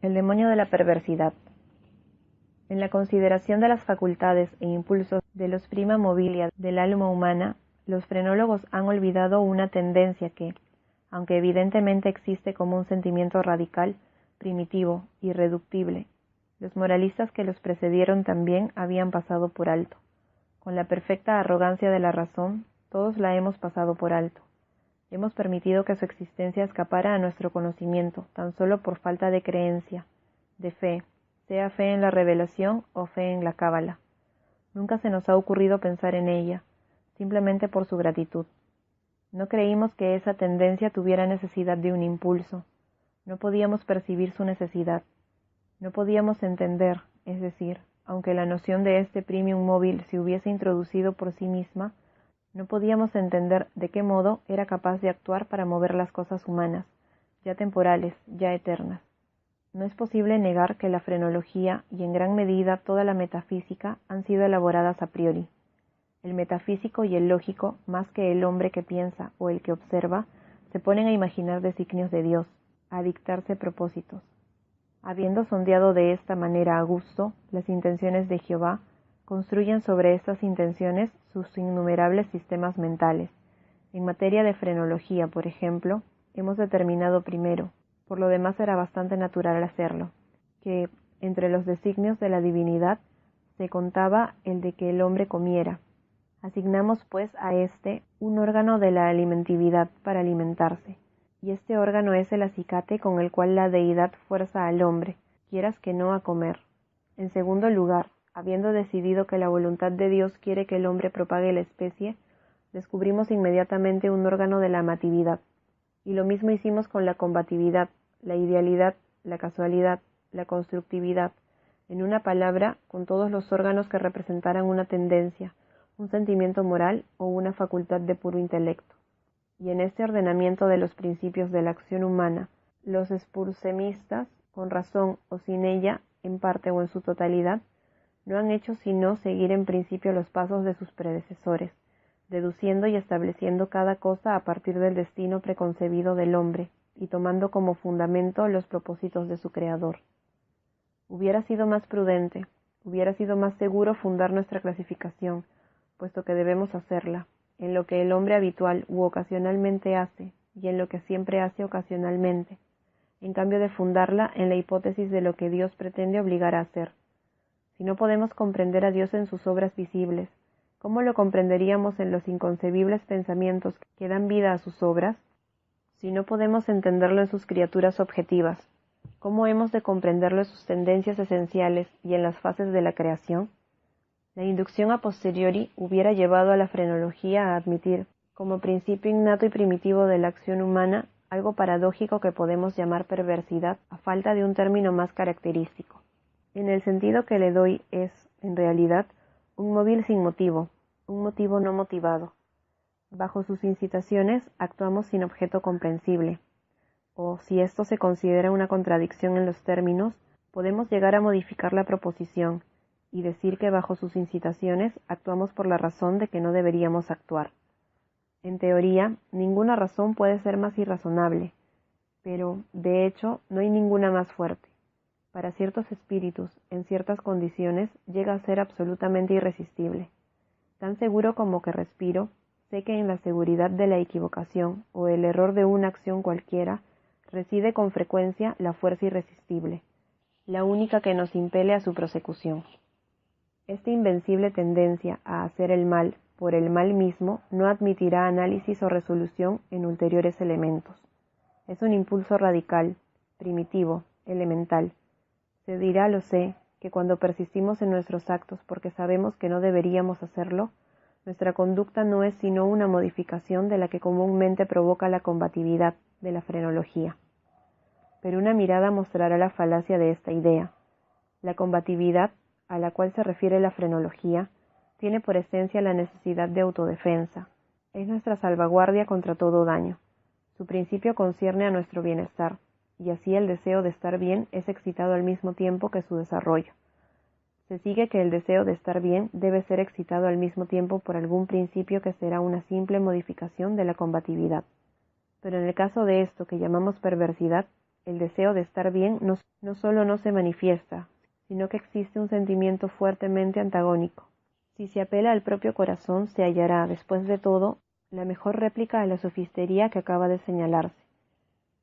El demonio de la perversidad. En la consideración de las facultades e impulsos de los prima mobilia del alma humana, los frenólogos han olvidado una tendencia que, aunque evidentemente existe como un sentimiento radical, primitivo, irreductible, los moralistas que los precedieron también habían pasado por alto. Con la perfecta arrogancia de la razón, todos la hemos pasado por alto. Hemos permitido que su existencia escapara a nuestro conocimiento, tan solo por falta de creencia, de fe, sea fe en la revelación o fe en la cábala. Nunca se nos ha ocurrido pensar en ella, simplemente por su gratitud. No creímos que esa tendencia tuviera necesidad de un impulso. No podíamos percibir su necesidad. No podíamos entender, es decir, aunque la noción de este premium móvil se hubiese introducido por sí misma, no podíamos entender de qué modo era capaz de actuar para mover las cosas humanas, ya temporales, ya eternas. No es posible negar que la frenología y en gran medida toda la metafísica han sido elaboradas a priori. El metafísico y el lógico, más que el hombre que piensa o el que observa, se ponen a imaginar designios de Dios, a dictarse propósitos. Habiendo sondeado de esta manera a gusto las intenciones de Jehová, construyen sobre estas intenciones sus innumerables sistemas mentales. En materia de frenología, por ejemplo, hemos determinado primero, por lo demás era bastante natural hacerlo, que entre los designios de la divinidad se contaba el de que el hombre comiera. Asignamos pues a éste un órgano de la alimentividad para alimentarse, y este órgano es el acicate con el cual la deidad fuerza al hombre, quieras que no, a comer. En segundo lugar, habiendo decidido que la voluntad de Dios quiere que el hombre propague la especie, descubrimos inmediatamente un órgano de la amatividad, y lo mismo hicimos con la combatividad, la idealidad, la casualidad, la constructividad, en una palabra, con todos los órganos que representaran una tendencia, un sentimiento moral o una facultad de puro intelecto. Y en este ordenamiento de los principios de la acción humana, los expulsemistas, con razón o sin ella, en parte o en su totalidad, no han hecho sino seguir en principio los pasos de sus predecesores, deduciendo y estableciendo cada cosa a partir del destino preconcebido del hombre y tomando como fundamento los propósitos de su Creador. Hubiera sido más prudente, hubiera sido más seguro fundar nuestra clasificación, puesto que debemos hacerla, en lo que el hombre habitual u ocasionalmente hace y en lo que siempre hace ocasionalmente, en cambio de fundarla en la hipótesis de lo que Dios pretende obligar a hacer. Si no podemos comprender a Dios en sus obras visibles, ¿cómo lo comprenderíamos en los inconcebibles pensamientos que dan vida a sus obras? Si no podemos entenderlo en sus criaturas objetivas, ¿cómo hemos de comprenderlo en sus tendencias esenciales y en las fases de la creación? La inducción a posteriori hubiera llevado a la frenología a admitir, como principio innato y primitivo de la acción humana, algo paradójico que podemos llamar perversidad a falta de un término más característico. En el sentido que le doy es, en realidad, un móvil sin motivo, un motivo no motivado. Bajo sus incitaciones actuamos sin objeto comprensible, o, si esto se considera una contradicción en los términos, podemos llegar a modificar la proposición y decir que bajo sus incitaciones actuamos por la razón de que no deberíamos actuar. En teoría, ninguna razón puede ser más irrazonable, pero, de hecho, no hay ninguna más fuerte. Para ciertos espíritus, en ciertas condiciones, llega a ser absolutamente irresistible. Tan seguro como que respiro, sé que en la seguridad de la equivocación o el error de una acción cualquiera reside con frecuencia la fuerza irresistible, la única que nos impele a su prosecución. Esta invencible tendencia a hacer el mal por el mal mismo no admitirá análisis o resolución en ulteriores elementos. Es un impulso radical, primitivo, elemental. Se dirá, lo sé, que cuando persistimos en nuestros actos porque sabemos que no deberíamos hacerlo, nuestra conducta no es sino una modificación de la que comúnmente provoca la combatividad de la frenología. Pero una mirada mostrará la falacia de esta idea. La combatividad, a la cual se refiere la frenología, tiene por esencia la necesidad de autodefensa. Es nuestra salvaguardia contra todo daño. Su principio concierne a nuestro bienestar, y así el deseo de estar bien es excitado al mismo tiempo que su desarrollo. Se sigue que el deseo de estar bien debe ser excitado al mismo tiempo por algún principio que será una simple modificación de la combatividad. Pero en el caso de esto que llamamos perversidad, el deseo de estar bien no solo no se manifiesta, sino que existe un sentimiento fuertemente antagónico. Si se apela al propio corazón, se hallará, después de todo, la mejor réplica a la sofistería que acaba de señalarse.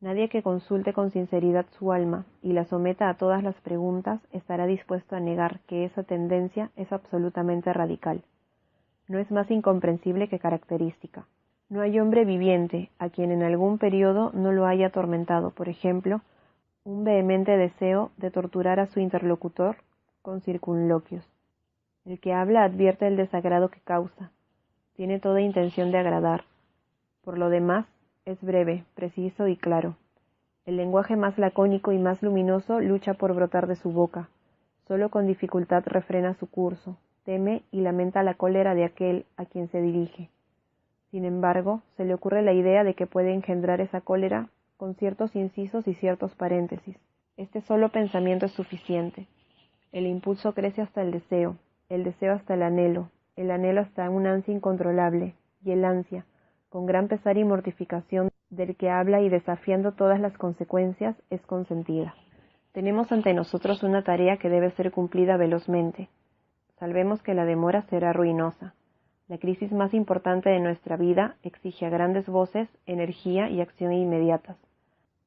Nadie que consulte con sinceridad su alma y la someta a todas las preguntas estará dispuesto a negar que esa tendencia es absolutamente radical. No es más incomprensible que característica. No hay hombre viviente a quien en algún periodo no lo haya atormentado, por ejemplo, un vehemente deseo de torturar a su interlocutor con circunloquios. El que habla advierte el desagrado que causa, tiene toda intención de agradar. Por lo demás, es breve, preciso y claro. El lenguaje más lacónico y más luminoso lucha por brotar de su boca. Solo con dificultad refrena su curso, teme y lamenta la cólera de aquel a quien se dirige. Sin embargo, se le ocurre la idea de que puede engendrar esa cólera con ciertos incisos y ciertos paréntesis. Este solo pensamiento es suficiente. El impulso crece hasta el deseo hasta el anhelo hasta un ansia incontrolable, y el ansia, con gran pesar y mortificación del que habla y desafiando todas las consecuencias, es consentida. Tenemos ante nosotros una tarea que debe ser cumplida velozmente. Salvemos que la demora será ruinosa. La crisis más importante de nuestra vida exige a grandes voces energía y acción inmediatas.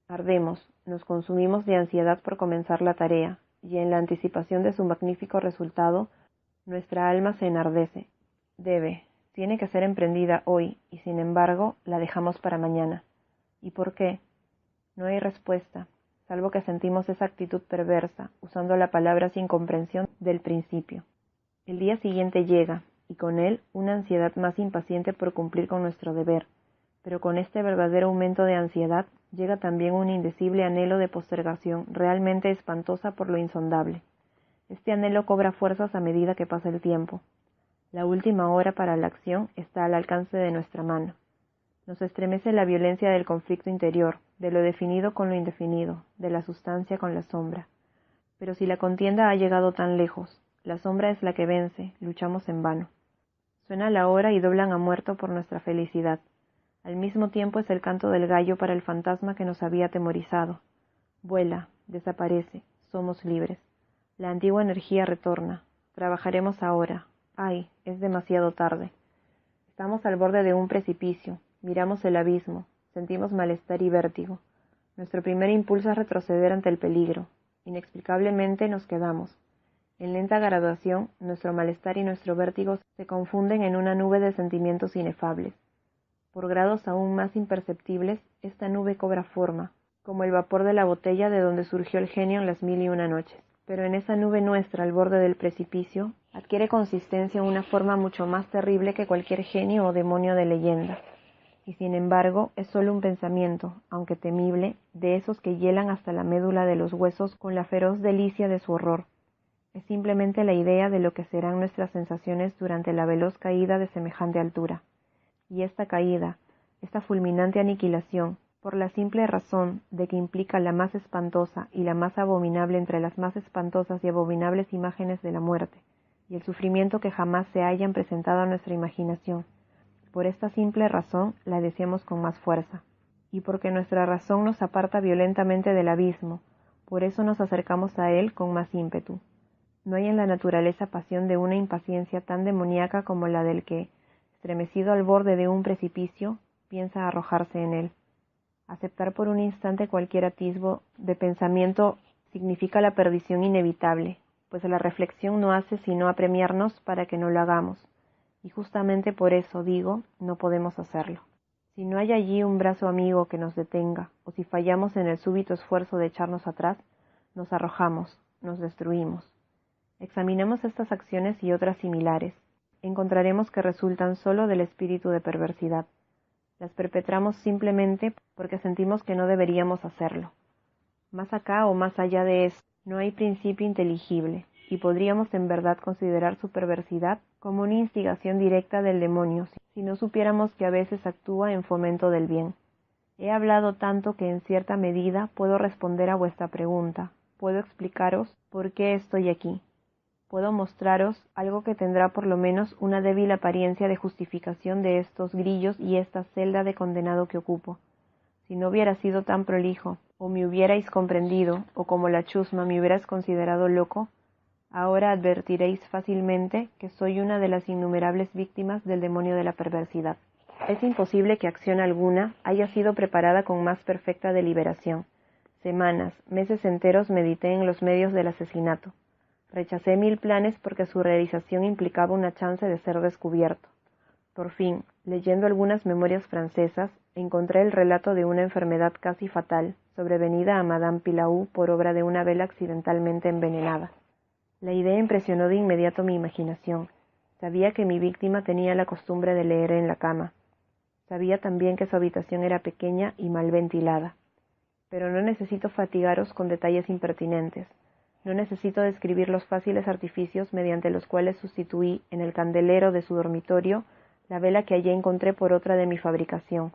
Ardemos, nos consumimos de ansiedad por comenzar la tarea, y en la anticipación de su magnífico resultado, nuestra alma se enardece. Tiene que ser emprendida hoy, y sin embargo, la dejamos para mañana. ¿Y por qué? No hay respuesta, salvo que sentimos esa actitud perversa, usando la palabra sin comprensión del principio. El día siguiente llega, y con él una ansiedad más impaciente por cumplir con nuestro deber, pero con este verdadero aumento de ansiedad llega también un indecible anhelo de postergación realmente espantosa por lo insondable. Este anhelo cobra fuerzas a medida que pasa el tiempo. La última hora para la acción está al alcance de nuestra mano. Nos estremece la violencia del conflicto interior, de lo definido con lo indefinido, de la sustancia con la sombra. Pero si la contienda ha llegado tan lejos, la sombra es la que vence, luchamos en vano. Suena la hora y doblan a muerto por nuestra felicidad. Al mismo tiempo es el canto del gallo para el fantasma que nos había atemorizado. Vuela, desaparece, somos libres. La antigua energía retorna. Trabajaremos ahora. ¡Ay! Es demasiado tarde. Estamos al borde de un precipicio. Miramos el abismo. Sentimos malestar y vértigo. Nuestro primer impulso es retroceder ante el peligro. Inexplicablemente nos quedamos. En lenta graduación, nuestro malestar y nuestro vértigo se confunden en una nube de sentimientos inefables. Por grados aún más imperceptibles, esta nube cobra forma, como el vapor de la botella de donde surgió el genio en las 1001 noches. Pero en esa nube nuestra, al borde del precipicio, adquiere consistencia una forma mucho más terrible que cualquier genio o demonio de leyenda. Y sin embargo, es solo un pensamiento, aunque temible, de esos que hielan hasta la médula de los huesos con la feroz delicia de su horror. Es simplemente la idea de lo que serán nuestras sensaciones durante la veloz caída de semejante altura. Y esta caída, esta fulminante aniquilación, por la simple razón de que implica la más espantosa y la más abominable entre las más espantosas y abominables imágenes de la muerte, y el sufrimiento que jamás se hayan presentado a nuestra imaginación. Por esta simple razón la deseamos con más fuerza, y porque nuestra razón nos aparta violentamente del abismo, por eso nos acercamos a él con más ímpetu. No hay en la naturaleza pasión de una impaciencia tan demoníaca como la del que, estremecido al borde de un precipicio, piensa arrojarse en él. Aceptar por un instante cualquier atisbo de pensamiento significa la perdición inevitable, pues la reflexión no hace sino apremiarnos para que no lo hagamos, y justamente por eso, digo, no podemos hacerlo. Si no hay allí un brazo amigo que nos detenga, o si fallamos en el súbito esfuerzo de echarnos atrás, nos arrojamos, nos destruimos. Examinemos estas acciones y otras similares. Encontraremos que resultan solo del espíritu de perversidad. Las perpetramos simplemente porque sentimos que no deberíamos hacerlo. Más acá o más allá de eso, no hay principio inteligible, y podríamos en verdad considerar su perversidad como una instigación directa del demonio, si no supiéramos que a veces actúa en fomento del bien. He hablado tanto que en cierta medida puedo responder a vuestra pregunta, puedo explicaros por qué estoy aquí. Puedo mostraros algo que tendrá por lo menos una débil apariencia de justificación de estos grillos y esta celda de condenado que ocupo. Si no hubiera sido tan prolijo, o me hubierais comprendido, o como la chusma me hubieras considerado loco, ahora advertiréis fácilmente que soy una de las innumerables víctimas del demonio de la perversidad. Es imposible que acción alguna haya sido preparada con más perfecta deliberación. Semanas, meses enteros medité en los medios del asesinato. Rechacé 1000 planes porque su realización implicaba una chance de ser descubierto. Por fin, leyendo algunas memorias francesas, encontré el relato de una enfermedad casi fatal, sobrevenida a Madame Pilau por obra de una vela accidentalmente envenenada. La idea impresionó de inmediato mi imaginación. Sabía que mi víctima tenía la costumbre de leer en la cama. Sabía también que su habitación era pequeña y mal ventilada. Pero no necesito fatigaros con detalles impertinentes. No necesito describir los fáciles artificios mediante los cuales sustituí en el candelero de su dormitorio la vela que allí encontré por otra de mi fabricación.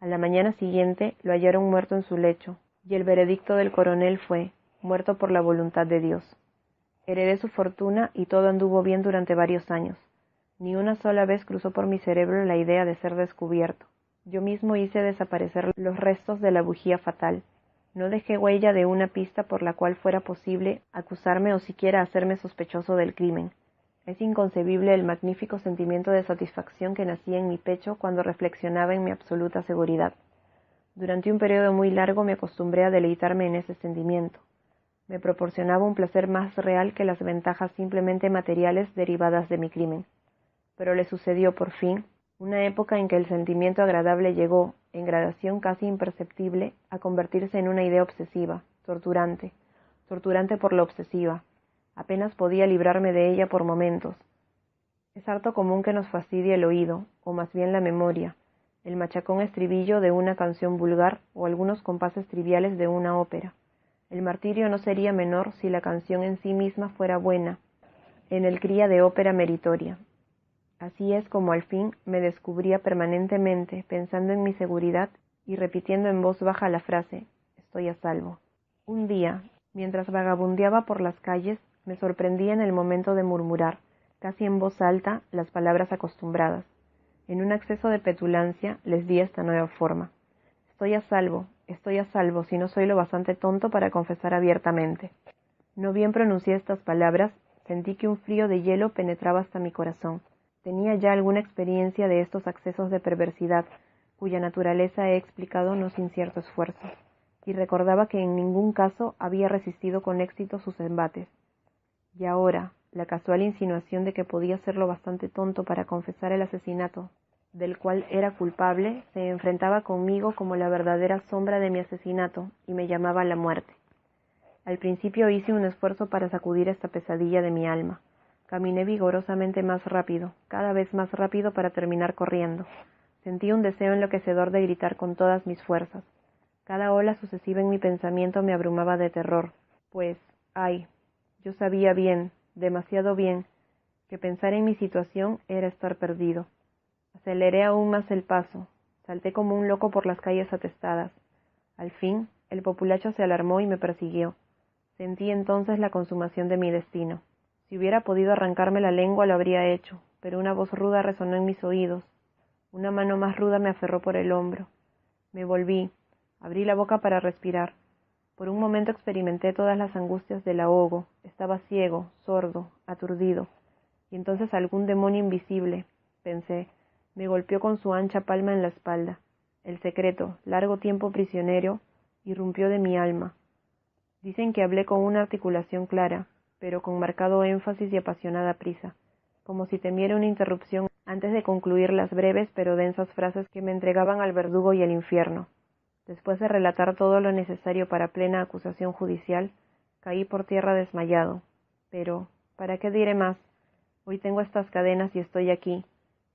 A la mañana siguiente lo hallaron muerto en su lecho, y el veredicto del coronel fue: muerto por la voluntad de Dios. Heredé su fortuna y todo anduvo bien durante varios años. Ni una sola vez cruzó por mi cerebro la idea de ser descubierto. Yo mismo hice desaparecer los restos de la bujía fatal. No dejé huella de una pista por la cual fuera posible acusarme o siquiera hacerme sospechoso del crimen. Es inconcebible el magnífico sentimiento de satisfacción que nacía en mi pecho cuando reflexionaba en mi absoluta seguridad. Durante un periodo muy largo me acostumbré a deleitarme en ese sentimiento. Me proporcionaba un placer más real que las ventajas simplemente materiales derivadas de mi crimen. Pero le sucedió por fin una época en que el sentimiento agradable llegó, en gradación casi imperceptible, a convertirse en una idea obsesiva, torturante por lo obsesiva. Apenas podía librarme de ella por momentos. Es harto común que nos fastidie el oído, o más bien la memoria, el machacón estribillo de una canción vulgar o algunos compases triviales de una ópera. El martirio no sería menor si la canción en sí misma fuera buena, en el cría de ópera meritoria. Así es como al fin me descubría permanentemente pensando en mi seguridad y repitiendo en voz baja la frase: estoy a salvo. Un día, mientras vagabundeaba por las calles, me sorprendí en el momento de murmurar, casi en voz alta, las palabras acostumbradas. En un acceso de petulancia les di esta nueva forma: estoy a salvo si no soy lo bastante tonto para confesar abiertamente. No bien pronuncié estas palabras, sentí que un frío de hielo penetraba hasta mi corazón. Tenía ya alguna experiencia de estos accesos de perversidad, cuya naturaleza he explicado no sin cierto esfuerzo, y recordaba que en ningún caso había resistido con éxito sus embates. Y ahora, la casual insinuación de que podía ser lo bastante tonto para confesar el asesinato del cual era culpable, se enfrentaba conmigo como la verdadera sombra de mi asesinato y me llamaba a la muerte. Al principio hice un esfuerzo para sacudir esta pesadilla de mi alma. Caminé vigorosamente más rápido, cada vez más rápido para terminar corriendo. Sentí un deseo enloquecedor de gritar con todas mis fuerzas. Cada ola sucesiva en mi pensamiento me abrumaba de terror, pues, ay, yo sabía bien, demasiado bien, que pensar en mi situación era estar perdido. Aceleré aún más el paso, salté como un loco por las calles atestadas. Al fin, el populacho se alarmó y me persiguió. Sentí entonces la consumación de mi destino. Si hubiera podido arrancarme la lengua lo habría hecho, pero una voz ruda resonó en mis oídos. Una mano más ruda me aferró por el hombro. Me volví, abrí la boca para respirar. Por un momento experimenté todas las angustias del ahogo. Estaba ciego, sordo, aturdido. Y entonces algún demonio invisible, pensé, me golpeó con su ancha palma en la espalda. El secreto, largo tiempo prisionero, irrumpió de mi alma. Dicen que hablé con una articulación clara, pero con marcado énfasis y apasionada prisa, como si temiera una interrupción antes de concluir las breves pero densas frases que me entregaban al verdugo y al infierno. Después de relatar todo lo necesario para plena acusación judicial, caí por tierra desmayado. Pero, ¿para qué diré más? Hoy tengo estas cadenas y estoy aquí.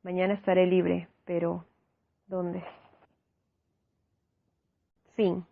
Mañana estaré libre, pero ¿dónde? Fin.